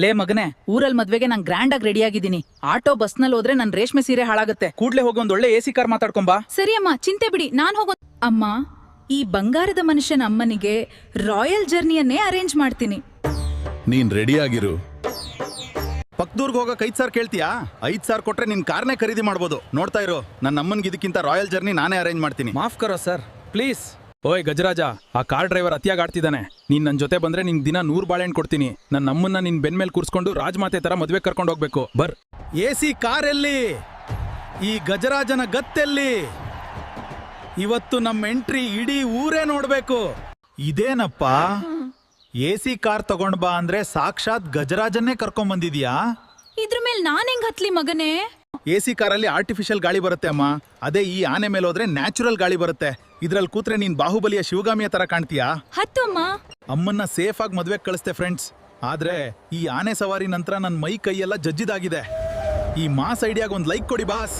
ಲೇ ಮಗನೆ, ಊರಲ್ ಮದ್ವೆಗೆ ನಾನ್ ಗ್ರ್ಯಾಂಡ್ ಆಗಿ ರೆಡಿ ಆಗಿದ್ದೀನಿ. ಆಟೋ ಬಸ್ನಲ್ಲಿ ಹೋದ್ರೆ ನನ್ ರೇಷ್ಮೆ ಸೀರೆ ಹಾಳಾಗತ್ತೆ. ಕೂಡ್ಲೆ ಹೋಗಿ ಒಂದ್ ಒಳ್ಳೆ ಎಸಿ ಕಾರ್ ಮಾತಾಡ್ಕೊಂಬಾ. ಸರಿ ಅಮ್ಮ, ಚಿಂತೆ ಬಿಡಿ, ನಾನ್ ಹೋಗೋ. ಅಮ್ಮ, ಈ ಬಂಗಾರದ ಮನುಷ್ಯನ ಅಮ್ಮನಿಗೆ ರಾಯಲ್ ಜರ್ನಿಯನ್ನೇ ಅರೇಂಜ್ ಮಾಡ್ತೀನಿ. ನೀನ್ ರೆಡಿ ಆಗಿರು. ಪಕ್ದೂರ್ಗ್ ಹೋಗಕ್ 5,000 ಕೇಳ್ತೀಯಾ? 5,000 ಕೊಟ್ರೆ ನಿನ್ ಕಾರ್ನೇ ಖರೀದಿ ಮಾಡ್ಬೋದು. ನೋಡ್ತಾ ಇರು, ನನ್ನ ಅಮ್ಮನ್ಗೆ ಇದಕ್ಕಿಂತ ರಾಯಲ್ ಜರ್ನಿ ನಾನೇ ಅರೇಂಜ್ ಮಾಡ್ತೀನಿ. ಮಾಫ್ ಕರೋ ಸರ್, ಪ್ಲೀಸ್. ಓಯ್ ಗಜರಾಜ, ಆ ಕಾರ್ ಡ್ರೈವರ್ ಅತಿಯಾಗಿ ಆಡ್ತಿದ್ದಾನೆ. ನೀನ್ ನನ್ ಜೊತೆ ಬಂದ್ರೆ ನಿನ್ ದಿನ 100 ಬಾಳೆಹಣ್ಣು ಕೊಡ್ತೀನಿ. ನನ್ನ ಅಮ್ಮನ್ನ ನಿನ್ ಬೆನ್ ಮೇಲೆ ಕೂರ್ಸ್ಕೊಂಡು ರಾಜಮಾತೆ ತರ ಮದ್ವೆ ಕರ್ಕೊಂಡು ಹೋಗ್ಬೇಕು. ಬರ್. ಎಸಿ ಕಾರ್ ಎಲ್ಲಿ? ಈ ಗಜರಾಜನ ಗತ್ತೆಲ್ಲಿ? ಇವತ್ತು ನಮ್ಮ ಎಂಟ್ರಿ ಇಡೀ ಊರೇ ನೋಡ್ಬೇಕು. ಇದೇನಪ್ಪ, ಎಸಿ ಕಾರ್ ತಗೊಂಡ್ ಬಾ ಅಂದ್ರೆ ಸಾಕ್ಷಾತ್ ಗಜರಾಜನ್ನೇ ಕರ್ಕೊಂಡ್ ಬಂದಿದ್ಯಾ? ಇದ್ರ ಮೇಲೆ ನಾನ್ ಹೆಂಗ್ ಹತ್ಲಿ ಮಗನೇ? ಎಸಿ ಕಾರಲ್ಲಿ ಆರ್ಟಿಫಿಷಿಯಲ್ ಗಾಳಿ ಬರುತ್ತೆ ಅಮ್ಮ. ಅದೇ ಈ ಆನೆ ಮೇಲೆ ಹೋದ್ರೆ ನ್ಯಾಚುರಲ್ ಗಾಳಿ ಬರುತ್ತೆ. ಇದ್ರಲ್ಲಿ ಕೂತ್ರೆ ನೀನ್ ಬಾಹುಬಲಿಯ ಶಿವಗಾಮಿಯ ತರ ಕಾಣ್ತೀಯಾ? ಹತ್ತು ಅಮ್ಮ. ಅಮ್ಮನ್ನ ಸೇಫ್ ಆಗಿ ಮದ್ವೆ ಕಳಿಸ್ತೆ ಫ್ರೆಂಡ್ಸ್. ಆದ್ರೆ ಈ ಆನೆ ಸವಾರಿ ನಂತರ ನನ್ನ ಮೈ ಕೈಯೆಲ್ಲ ಜಜ್ಜಿದಾಗಿದೆ. ಈ ಮಾಸ್ ಐಡಿಯಾಗ ಒಂದ್ ಲೈಕ್ ಕೊಡಿ ಬಾಸ್.